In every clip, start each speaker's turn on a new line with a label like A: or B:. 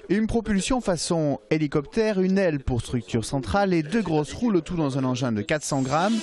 A: Une propulsion façon hélicoptère, une aile pour structure centrale et 2 grosses roues, le tout dans un engin de 400 grammes.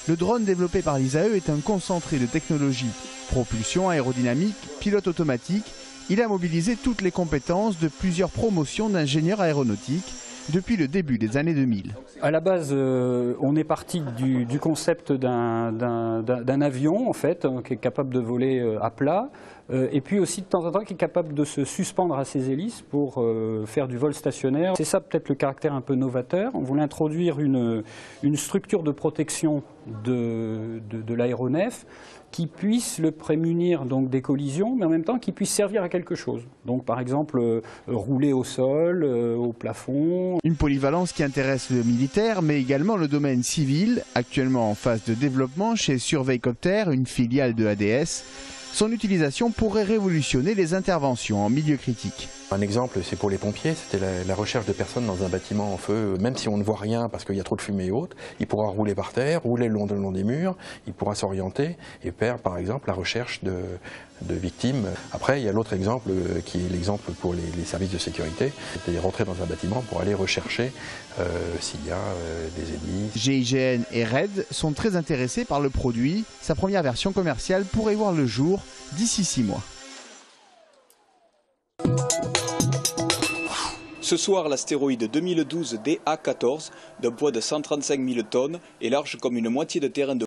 A: Le drone développé par l'ISAE est un concentré de technologie. Propulsion aérodynamique, pilote automatique. Il a mobilisé toutes les compétences de plusieurs promotions d'ingénieurs aéronautiques depuis le début des années 2000.
B: À la base, on est parti du concept d'un avion en fait, qui est capable de voler à plat, et puis aussi de temps en temps qui est capable de se suspendre à ses hélices pour faire du vol stationnaire. C'est ça peut-être le caractère un peu novateur. On voulait introduire une structure de protection de l'aéronef qui puisse le prémunir donc des collisions, mais en même temps qui puisse servir à quelque chose. Donc par exemple rouler au sol, au plafond.
A: Une polyvalence qui intéresse le militaire, mais également le domaine civil, actuellement en phase de développement chez Surveillcopter, une filiale de ADS. Son utilisation pourrait révolutionner les interventions en milieu critique.
C: Un exemple, c'est pour les pompiers, c'était la recherche de personnes dans un bâtiment en feu. Même si on ne voit rien parce qu'il y a trop de fumée et autres, il pourra rouler par terre, rouler le long des murs, il pourra s'orienter et faire par exemple la recherche de victimes. Après, il y a l'autre exemple qui est l'exemple pour les services de sécurité, c'est rentrer dans un bâtiment pour aller rechercher s'il y a des ennemis.
A: GIGN et RAID sont très intéressés par le produit. Sa première version commerciale pourrait voir le jour d'ici 6 mois.
D: Ce soir, l'astéroïde 2012 DA14, d'un poids de 135 000 tonnes, est large comme une moitié de terrain de